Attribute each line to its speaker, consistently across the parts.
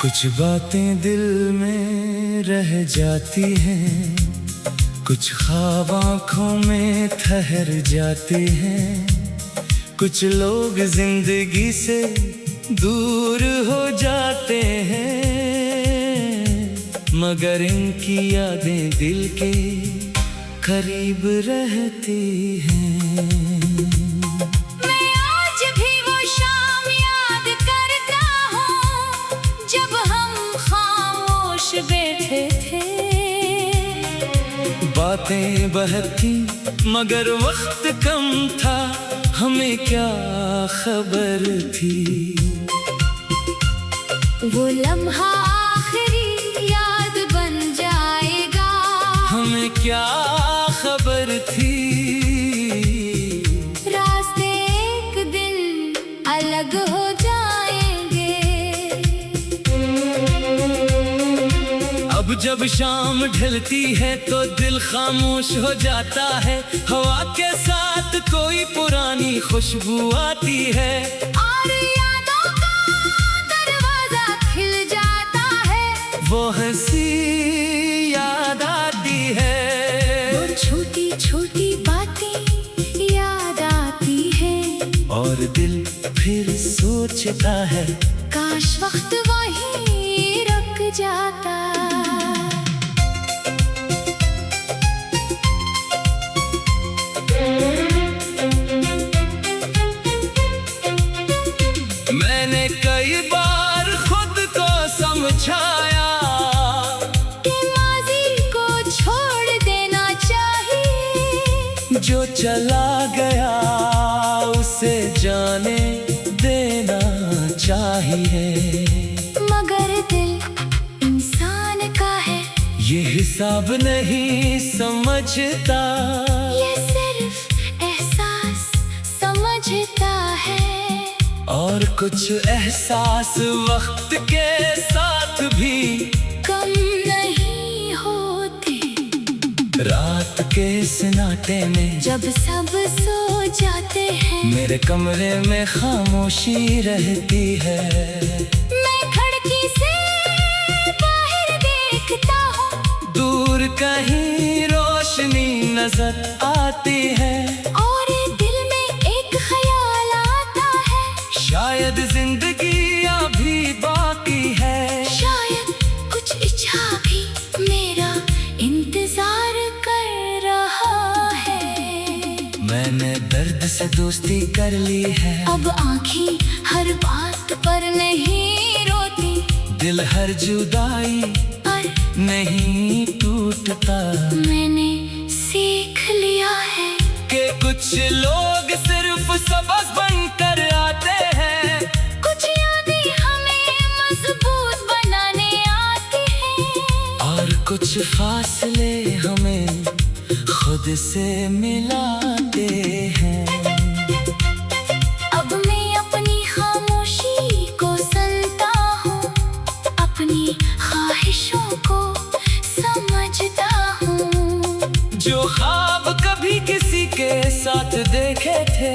Speaker 1: कुछ बातें दिल में रह जाती हैं, कुछ ख्वाब आँखों में ठहर जाते हैं। कुछ लोग जिंदगी से दूर हो जाते हैं, मगर इनकी यादें दिल के करीब रहती हैं।
Speaker 2: बैठे थे
Speaker 1: बातें बहुत थी मगर वक्त कम था, हमें क्या खबर थी।
Speaker 2: वो लम्हा आखिरी याद बन जाएगा,
Speaker 1: हमें क्या खबर थी।
Speaker 2: रास्ते एक दिन अलग हो जाएंगे।
Speaker 1: अब जब शाम ढलती है तो दिल खामोश हो जाता है, हवा के साथ कोई पुरानी खुशबू आती है
Speaker 2: और यादों का दरवाजा खिल जाता है।
Speaker 1: वो हंसी याद आती है,
Speaker 2: वो छोटी छोटी बातें याद आती हैं,
Speaker 1: और दिल फिर सोचता है
Speaker 2: काश वक्त वहीं रुक जाता।
Speaker 1: मैंने कई बार खुद को समझाया
Speaker 2: कि माज़ी को छोड़ देना चाहिए,
Speaker 1: जो चला गया उसे जाने देना चाहिए।
Speaker 2: मगर दिल इंसान का है,
Speaker 1: ये हिसाब नहीं समझता,
Speaker 2: ये सिर्फ एहसास समझता है।
Speaker 1: और कुछ एहसास वक्त के साथ भी
Speaker 2: कम नहीं होते।
Speaker 1: रात के सन्नाटे में
Speaker 2: जब सब सो जाते हैं,
Speaker 1: मेरे कमरे में खामोशी रहती है।
Speaker 2: मैं खिड़की से बाहर देखता हूँ,
Speaker 1: दूर कहीं रोशनी नजर आती है,
Speaker 2: और दिल में एक ख्याल आता है,
Speaker 1: शायद जिंदगी अभी बाकी है।
Speaker 2: शायद कुछ इच्छा भी मेरा इंतजार कर रहा है।
Speaker 1: मैंने दर्द से दोस्ती कर ली है,
Speaker 2: अब आँखें हर बात पर नहीं रोती,
Speaker 1: दिल हर जुदाई
Speaker 2: पर
Speaker 1: नहीं टूटता।
Speaker 2: मैंने सीख लिया है
Speaker 1: कि कुछ लोग सिर्फ सबक बनकर आते हैं,
Speaker 2: कुछ यादें हमें मजबूत बनाने आती हैं,
Speaker 1: और कुछ फासले हमें खुद से मिलाते हैं।
Speaker 2: अब मैं अपनी खामोशी को सुनता हूँ, अपनी ख्वाहिशों को समझता हूँ।
Speaker 1: जो ख्वाब कभी किसी के साथ देखे थे,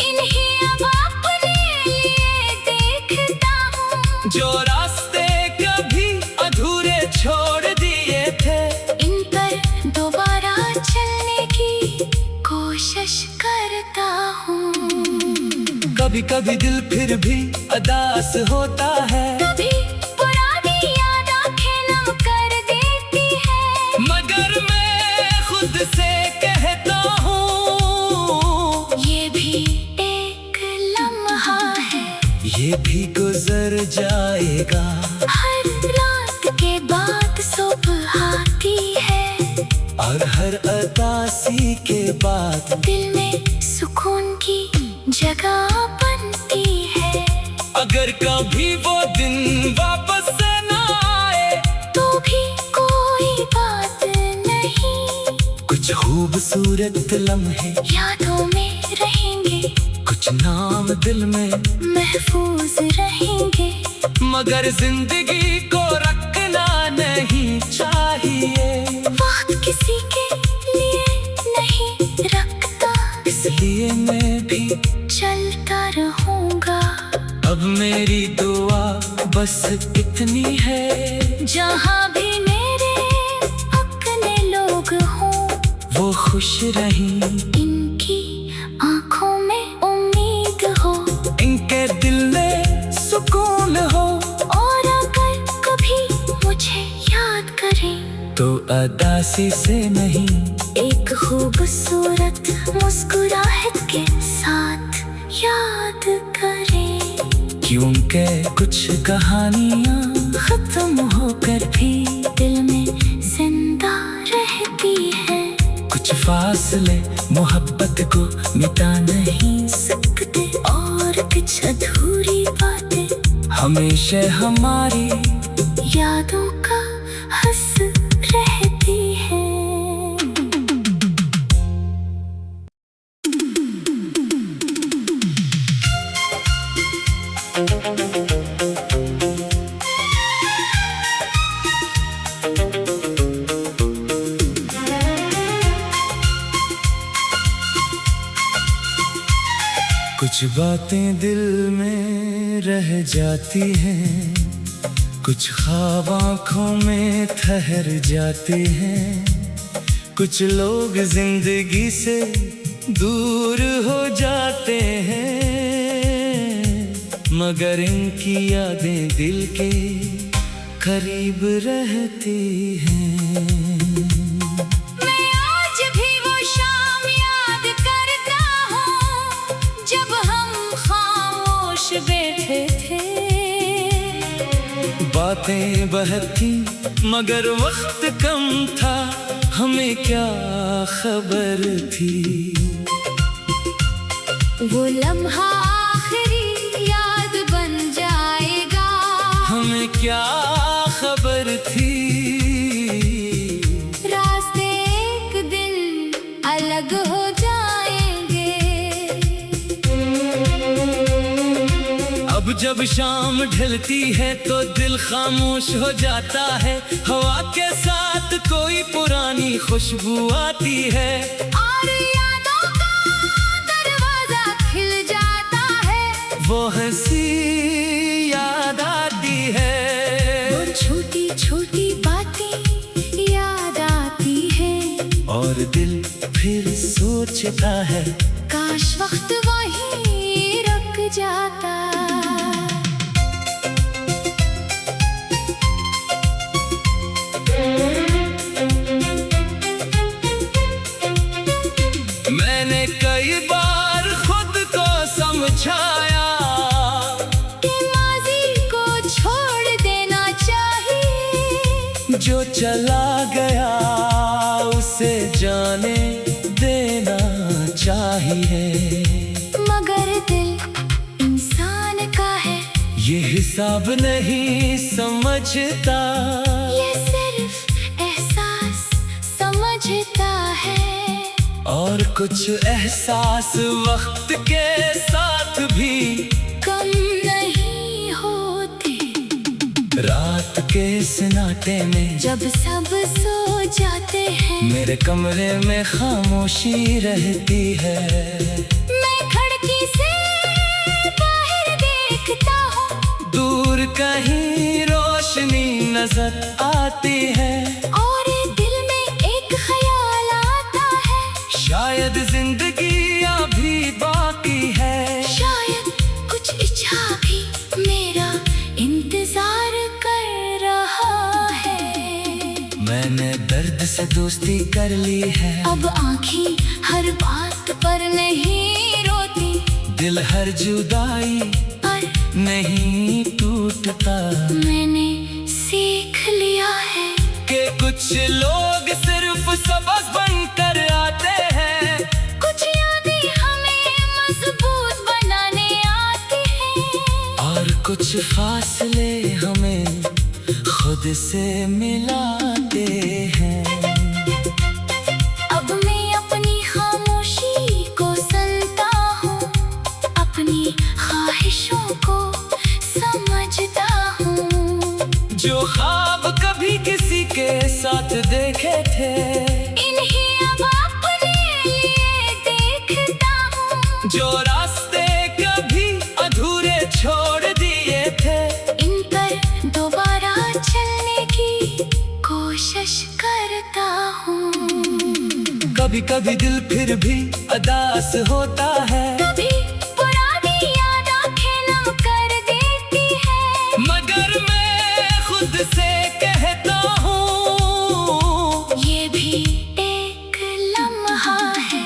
Speaker 2: इन्हें अब अपने लिए देखता हूँ।
Speaker 1: जो रास्ते कभी अधूरे छोड़ दिए थे,
Speaker 2: इन पर दोबारा चलने की कोशिश करता हूँ।
Speaker 1: कभी कभी दिल फिर भी अदास होता है,
Speaker 2: कभी पुरानी याद आँखें नम कर देती है,
Speaker 1: मगर मैं खुद से कहता हूँ
Speaker 2: ये भी एक लम्हा है।
Speaker 1: ये भी गुजर जाएगा।
Speaker 2: हर रात के बाद सुबह आती है,
Speaker 1: और हर उदासी के बाद
Speaker 2: दिल में सुकून की जगह बनती है।
Speaker 1: अगर कभी वो दिन वापस न आए,
Speaker 2: तो भी कोई बात नहीं,
Speaker 1: कुछ खूबसूरत लम्हे
Speaker 2: यादों में रहेंगे,
Speaker 1: कुछ नाम दिल में
Speaker 2: महफूज रहेंगे।
Speaker 1: मगर जिंदगी को रखना नहीं अब मेरी दुआ बस इतनी है,
Speaker 2: जहाँ भी मेरे अपने लोग हों,
Speaker 1: वो खुश रहें,
Speaker 2: इनकी आंखों में उम्मीद हो,
Speaker 1: इनके दिल में सुकून हो।
Speaker 2: और अगर कभी मुझे याद करें
Speaker 1: तो अदासी से नहीं,
Speaker 2: एक खूबसूरत मुस्कुराहट के साथ याद करें।
Speaker 1: क्योंकि कुछ कहानियाँ
Speaker 2: खत्म होकर भी दिल में जिंदा रहती है,
Speaker 1: कुछ फासले मोहब्बत को मिटा नहीं
Speaker 2: सकते, और कुछ अधूरी बातें
Speaker 1: हमेशा हमारी
Speaker 2: यादों का हंस रहती है।
Speaker 1: कुछ बातें दिल में रह जाती हैं, कुछ ख्वाब आँखों में ठहर जाते हैं, कुछ लोग जिंदगी से दूर हो जाते हैं, मगर इनकी यादें दिल के करीब रहती हैं।
Speaker 2: मैं आज भी वो शाम याद करता हूँ, जब हम खामोश बैठे थे।
Speaker 1: बातें बहुत थी मगर वक्त कम था, हमें क्या खबर थी।
Speaker 2: वो लम्हा आखिरी याद बन जाएगा,
Speaker 1: हमें क्या खबर थी।
Speaker 2: रास्ते एक दिन अलग हो जाएंगे।
Speaker 1: अब जब शाम ढलती है तो दिल खामोश हो जाता है, हवा के साथ कोई पुरानी खुशबू आती है,
Speaker 2: और यादों का दरवाजा खिल जाता है।
Speaker 1: वो हंसी याद आती है,
Speaker 2: वो छोटी छोटी बातें याद आती हैं,
Speaker 1: और दिल फिर सोचता है
Speaker 2: काश वक्त वहीं रुक जाता।
Speaker 1: मैंने कई बार खुद को समझाया
Speaker 2: कि माजी को छोड़ देना चाहिए,
Speaker 1: जो चला गया उसे जाने देना चाहिए,
Speaker 2: मगर दिल इंसान का है,
Speaker 1: ये हिसाब नहीं समझता,
Speaker 2: ये सिर्फ एहसास समझता है।
Speaker 1: और कुछ एहसास वक्त के साथ भी
Speaker 2: कम नहीं होते।
Speaker 1: रात के सन्नाटे में
Speaker 2: जब सब सो जाते हैं,
Speaker 1: मेरे कमरे में खामोशी रहती है,
Speaker 2: मैं खिड़की से बाहर देखता हूँ,
Speaker 1: दूर कहीं रोशनी नजर आती है,
Speaker 2: और दिल में एक ख्याल आता है,
Speaker 1: शायद जिंदगी अभी बाकी है,
Speaker 2: शायद कुछ इच्छा भी मेरा इंतजार कर रहा है।
Speaker 1: मैंने दर्द से दोस्ती कर ली है,
Speaker 2: अब आँखें हर बात पर नहीं रोती,
Speaker 1: दिल हर जुदाई
Speaker 2: पर
Speaker 1: नहीं टूटता,
Speaker 2: मैंने सीख लिया है
Speaker 1: कि कुछ लोग सिर्फ सबक बनकर आते हैं,
Speaker 2: कुछ यादें हमें मजबूत बनाने आती हैं,
Speaker 1: और कुछ फासले हमें खुद से मिलाते हैं।
Speaker 2: अब मैं अपनी खामोशी को सुनता हूँ, अपनी ख्वाहिशों को समझता हूँ,
Speaker 1: जो ख्वाब कभी किसी के साथ देखे थे,
Speaker 2: इन्हें अब अपने लिए देखता हूँ,
Speaker 1: जो रास्ते कभी अधूरे छोड़ कभी कभी दिल फिर भी अदास होता है,
Speaker 2: कभी पुरानी याद आंखें नम कर देती है।
Speaker 1: मगर मैं खुद से कहता हूँ
Speaker 2: ये भी एक लम्हा है,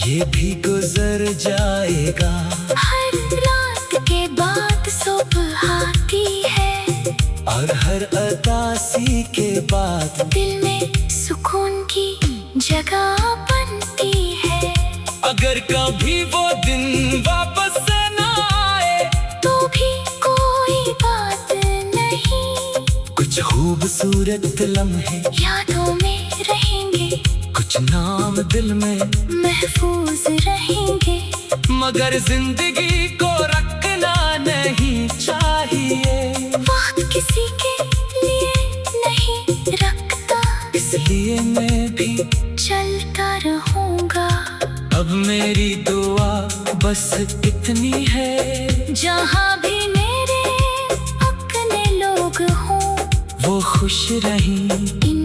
Speaker 1: ये भी गुजर जाएगा।
Speaker 2: हर रात के बाद सुबह आती है,
Speaker 1: और हर उदासी के बाद
Speaker 2: दिल में सुकून की जगह बनती है।
Speaker 1: अगर कभी वो दिन वापस न आए
Speaker 2: तो भी कोई बात नहीं,
Speaker 1: कुछ खूबसूरत लम्हे
Speaker 2: यादों में रहेंगे,
Speaker 1: कुछ नाम दिल में
Speaker 2: महफूज रहेंगे।
Speaker 1: मगर जिंदगी को रखना नहीं चाहिए,
Speaker 2: वक्त किसी के लिए नहीं रखता,
Speaker 1: इसलिए मैं भी
Speaker 2: चलता रहूंगा।
Speaker 1: अब मेरी दुआ बस इतनी है,
Speaker 2: जहाँ भी मेरे अपने लोग हों,
Speaker 1: वो खुश रहें।
Speaker 2: इन